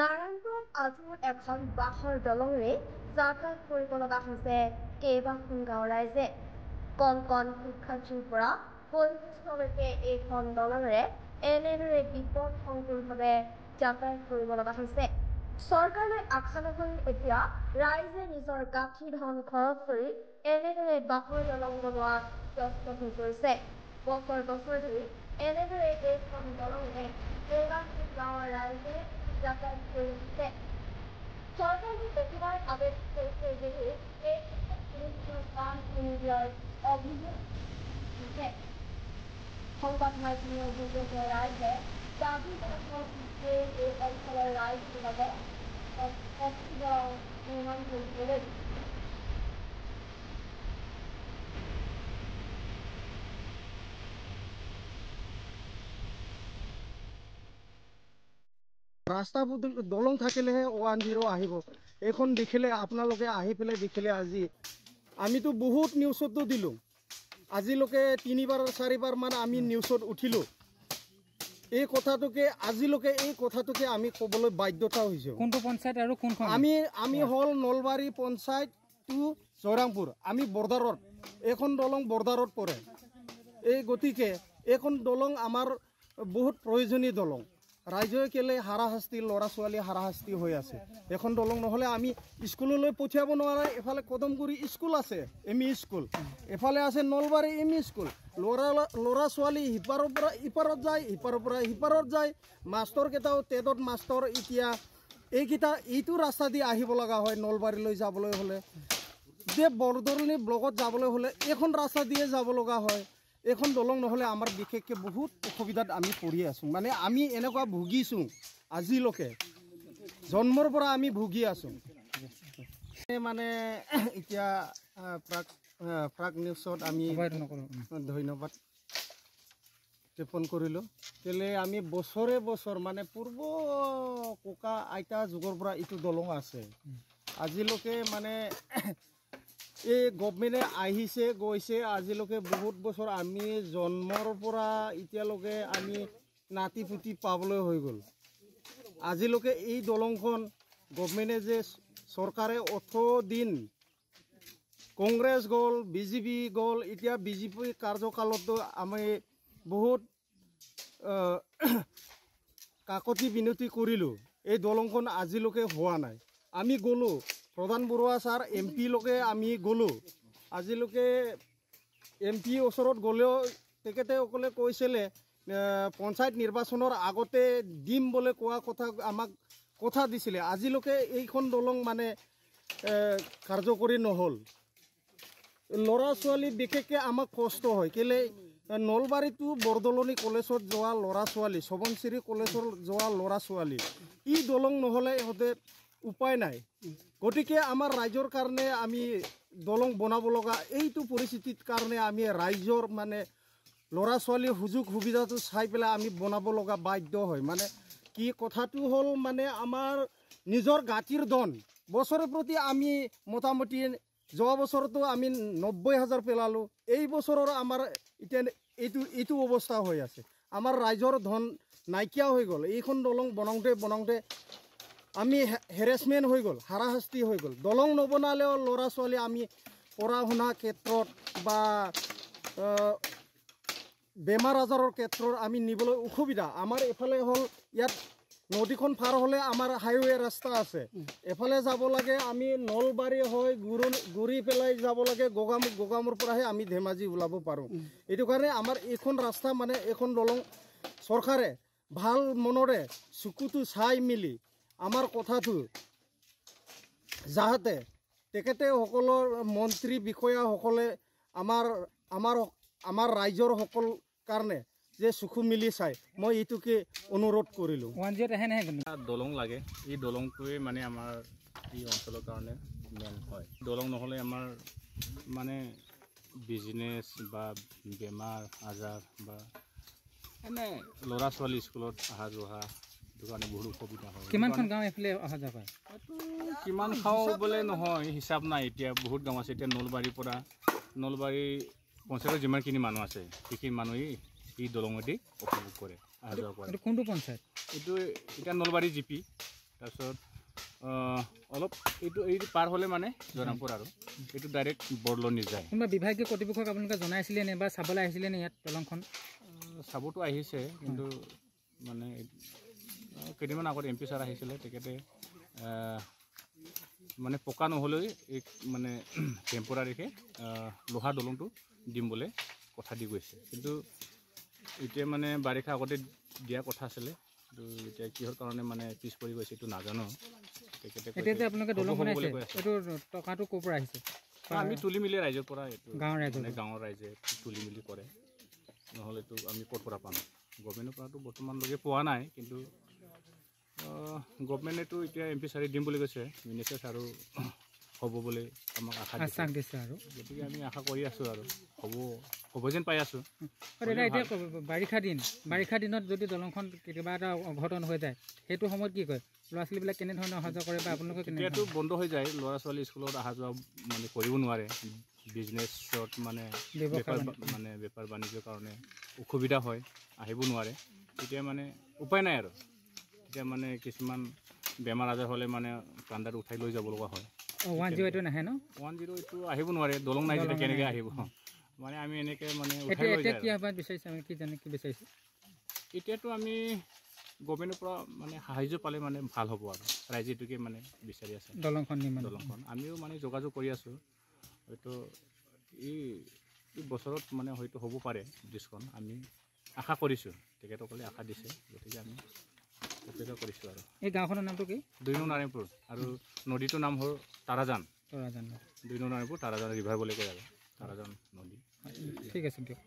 নাৰায়ণপুৰত আজি এখন বাঁহৰ দলঙেৰে যাতায়াত কৰিব লগা হৈছে কেইবাখন গাঁৱৰ ৰাইজে। কণ কণ শিক্ষাৰ্থীৰ পৰা বয়োজ্যেষ্ঠলৈকে এইখন দলঙেৰে এনেদৰে বিপদসংকুলভাৱে যাতায়াত কৰিব লগা হৈছে। চৰকাৰে আশা নকৰি এতিয়া ৰাইজে নিজৰ গাঁঠি ধন খৰচ কৰি এনেদৰে বাঁহৰ দলং বনোৱাত ব্যস্ত হৈ পৰিছে। বছৰ বছৰ ধৰি এনেদৰে এইখন দলঙেৰে কেইবাখন গাঁৱৰ ৰাইজে যাতায়াত কৰি আহিছে। চৰকাৰে একেবাৰে আদেশ কৰিছে যে এই কাম কৰি দিয়াৰ অভিযোগ হৈছে। সংবাদ মাধ্যমৰ জৰিয়তে ৰাইজে দাবী কৰিছে এই অঞ্চলৰ ৰাইজবিলাকে নিৰ্মাণ কৰিবলৈ। রাস্তা দলং থাকিলেহে 110 আহিব। এখন দেখিলে আপোনালোকে আহি পেলাই দেখিলে আজি আমিতো বহুত নিউজতো দিলোঁ, আজিলৈকে 3বাৰ 4বাৰ মান আমি নিউজত উঠিলোঁ। এই কথাটোকে আজিলৈকে এই কথাটোকে আমি ক'বলৈ বাধ্যতা হৈছোঁ। কোনটো পঞ্চায়ত আৰু কোনখন? আমি হ'ল নলবাৰী পঞ্চায়ত টু জয়ৰামপুৰ। আমি বৰ্ডাৰত, এখন দলং বৰ্ডাৰত পৰে। এই গতিকে এখন দলং আমাৰ বহুত প্ৰয়োজনীয় দলং। ৰাইজে কেলে হাৰাশাস্তি, ল'ৰা ছোৱালী হাৰাশাস্তি হৈ আছে। এখন দলং নহ'লে আমি স্কুললৈ পঠিয়াব নোৱাৰে। এফালে কদমগুৰি স্কুল আছে, এম ই স্কুল, এফালে আছে নলবাৰী এম ই স্কুল। ল'ৰা ছোৱালী সিপাৰৰ পৰা ইপাৰত যায়, সিপাৰৰ পৰা সিপাৰত যায়। মাষ্টৰকেইটাও টেটত মাষ্টৰ। এতিয়া এইটো ৰাস্তা দি আহিব লগা হয় নলবাৰীলৈ যাবলৈ হ'লে, যে বৰদলনি ব্লকত যাবলৈ হ'লে এইখন ৰাস্তা দিয়ে যাব লগা হয়। এখন দলং নহ'লে আমাৰ বিশেষকৈ বহুত অসুবিধাত আমি পৰি আছোঁ। মানে আমি এনেকুৱা ভুগিছোঁ, আজিলৈকে জন্মৰ পৰা আমি ভুগি আছোঁ। মানে এতিয়া প্ৰাক নিউজত আমি ধন্যবাদ জ্ঞাপন কৰিলোঁ। কেলে আমি বছৰে বছৰ মানে পূৰ্ব ককা আইতা যুগৰ পৰা এইটো দলং আছে। আজিলৈকে মানে এই গভমেণ্টে আহিছে গৈছে, আজিলৈকে বহুত বছৰ আমি জন্মৰ পৰা এতিয়ালৈকে আমি নাতি পুতি পাবলৈ হৈ গ'ল। আজিলৈকে এই দলংখন গভমেণ্টে যে চৰকাৰে 18 দিন কংগ্ৰেছ গ'ল, বিজেপি গ'ল, এতিয়া বিজেপি কাৰ্যকালতো আমি বহুত কাকতি বিনতি কৰিলোঁ। এই দলংখন আজিলৈকে হোৱা নাই। আমি গ'লোঁ, প্ৰধান বৰুৱা ছাৰ MP লৈকে আমি গ'লোঁ। আজিলৈকে MP ওচৰত গ'লেও তেখেতসকলে কৈছিলে পঞ্চায়ত নিৰ্বাচনৰ আগতে দিম বুলি কোৱা কথা, আমাক কথা দিছিলে। আজিলৈকে এইখন দলং মানে কাৰ্যকৰী নহ'ল। ল'ৰা ছোৱালী বিশেষকৈ আমাক কষ্ট হয়। কেলে নলবাৰীটো বৰদলনি কলেজত যোৱা ল'ৰা ছোৱালী, ছবনচিৰি কলেজত যোৱা ল'ৰা ছোৱালী, ই দলং নহ'লে ইহঁতে উপায় নাই। গতিকে আমাৰ ৰাইজৰ কাৰণে আমি দলং বনাব লগা এইটো পৰিস্থিতিৰ কাৰণে আমি ৰাইজৰ মানে ল'ৰা ছোৱালীৰ সুযোগ সুবিধাটো চাই পেলাই আমি বনাব লগা বাধ্য হয়। মানে কি কথাটো হ'ল মানে আমাৰ নিজৰ গাঁঠিৰ ধন বছৰে প্ৰতি আমি মোটামুটি যোৱা বছৰতো আমি 90,000 পেলালোঁ। এই বছৰৰ আমাৰ এতিয়া এইটো অৱস্থা হৈ আছে। আমাৰ ৰাইজৰ ধন নাইকিয়া হৈ গ'ল। এইখন দলং বনাওঁতে আমি হেৰেছমেণ্ট হৈ গ'ল, হাৰাশাস্তি হৈ গ'ল। দলং নবনালেও ল'ৰা ছোৱালী আমি পঢ়া শুনা ক্ষেত্ৰত বা বেমাৰ আজাৰৰ ক্ষেত্ৰত আমি নিবলৈ অসুবিধা। আমাৰ এফালে হ'ল ইয়াত নদীখন পাৰ হ'লে আমাৰ হাইৱে ৰাস্তা আছে, এফালে যাব লাগে আমি নলবাৰী হৈ ঘূৰি পেলাই যাব লাগে গোগামুৰ পৰাহে আমি ধেমাজি ওলাব পাৰোঁ। এইটো কাৰণে আমাৰ এইখন ৰাস্তা মানে এইখন দলং চৰকাৰে ভাল মনেৰে চকুটো চাই মেলি আমাৰ কথাটো যাতে তেখেতসকলৰ মন্ত্ৰী বিষয়াসকলে আমাৰ ৰাইজৰ সকল কাৰণে যে চকু মিলি চাই, মই এইটোকে অনুৰোধ কৰিলোঁ। দলং লাগে, এই দলংটোৱে মানে আমাৰ এই অঞ্চলৰ কাৰণে মেইন হয়। দলং নহ'লে আমাৰ মানে বিজনেছ বা বেমাৰ আজাৰ বা এনে ল'ৰা ছোৱালী স্কুলত অহা যোৱা সেইটো কাৰণে বহুত অসুবিধা হয়। কিমানখন গাঁও এইফালে অহা যোৱা কৰে? কিমান খাওঁ বোলে নহয়, হিচাপ নাই। এতিয়া বহুত গাঁও আছে। এতিয়া নলবাৰী পঞ্চায়তৰ যিমানখিনি মানুহ আছে সেইখিনি মানুহেই এই দলঙেদি উপভোগ কৰে, অহা যোৱা কৰে। কোনটো পঞ্চায়ত? এইটো এতিয়া নলবাৰী GP তাৰপিছত অলপ এইটো পাৰ হ'লে মানে জয়ৰামপুৰ আৰু এইটো ডাইৰেক্ট বৰলনি যায়। কোনোবা বিভাগীয় কৰ্তৃপক্ষক আপোনালোকে জনাইছিলে নে বা চাবলৈ আহিছিলে নে ইয়াত দলংখন? চাবতো আহিছে, কিন্তু মানে কেইদিনমান আগত MP ছাৰ আহিছিলে, তেখেতে মানে পকা নহ'লেও এই মানে টেম্পৰাৰীকৈ লোহাৰ দলংটো দিম বুলি কথা দি গৈছে। কিন্তু এতিয়া মানে বাৰিষা আগতে দিয়া কথা আছিলে, কিন্তু এতিয়া কিহৰ কাৰণে মানে পিছ পৰি গৈছে এইটো নাজানো। তেখেতে এতিয়া যে আপোনালোকে দলং বনাইছে এইটো টকাটো ক'ৰ পৰা আহিছে? আমি তুলি মিলি ৰাইজৰ পৰা, এইটো গাঁৱৰ ৰাইজৰ মানে গাঁৱৰ ৰাইজে তুলি মিলি কৰে, নহ'লেতো আমি ক'ৰ পৰা পাম? গভমেণ্টৰ পৰাতো বৰ্তমানলৈকে পোৱা নাই, কিন্তু গভমেণ্টেতো এতিয়া MP ছাৰে দিম বুলি কৈছে, মিনিষ্টাৰ ছাৰো হ'ব বুলি আমাক আশা দিছে আৰু গতিকে আমি আশা কৰি আছোঁ আৰু হ'ব যেন পাই আছোঁ। দাদা এতিয়া বাৰিষা দিনত যদি দলংখন কেতিয়াবা এটা অঘটন হৈ যায়, সেইটো সময়ত কি কয়? ল'ৰা ছোৱালীবিলাক কেনেধৰণে অহা যোৱা কৰে বা আপোনালোকে এতিয়াতো বন্ধ হৈ যায়, ল'ৰা ছোৱালী স্কুলত অহা যোৱা মানে কৰিব নোৱাৰে, বিজনেছত মানে বেপাৰ বাণিজ্যৰ কাৰণে অসুবিধা হয়, আহিব নোৱাৰে। তেতিয়া মানে উপায় নাই আৰু, এতিয়া মানে কিছুমান বেমাৰ আজাৰ হ'লে মানে কান্দাত উঠাই লৈ যাব লগা হয়। 108 নাহে ন? 108 আহিব নোৱাৰে, দলং নাই যেতিয়া কেনেকৈ আহিব? মানে আমি এনেকৈ মানে উঠাই লৈ যায়। কি আহ্বান বিচাৰিছে, আমি কি বিচাৰিছে? এতিয়াতো আমি গভমেণ্টৰ পৰা মানে সাহাৰ্য পালে মানে ভাল হ'ব আৰু ৰাইজে এইটোকে মানে বিচাৰি আছে, দলংখন আমিও মানে যোগাযোগ কৰি আছোঁ। হয়তো এই বছৰত মানে হয়তো হ'ব পাৰে ব্ৰিজখন, আমি আশা কৰিছোঁ, তেখেতসকলে আশা দিছে, গতিকে আমি অপেক্ষা কৰিছোঁ। আৰু এই গাঁওখনৰ নামটো কি? 2 নং নাৰায়ণপুৰ, আৰু নদীটোৰ নাম হ'ল তাৰাজান। 2 নং নাৰায়ণপুৰ তাৰাজান ৰিভাৰ বুলি কয় আৰু তাৰাজান নদী। ঠিক আছে দিয়ক।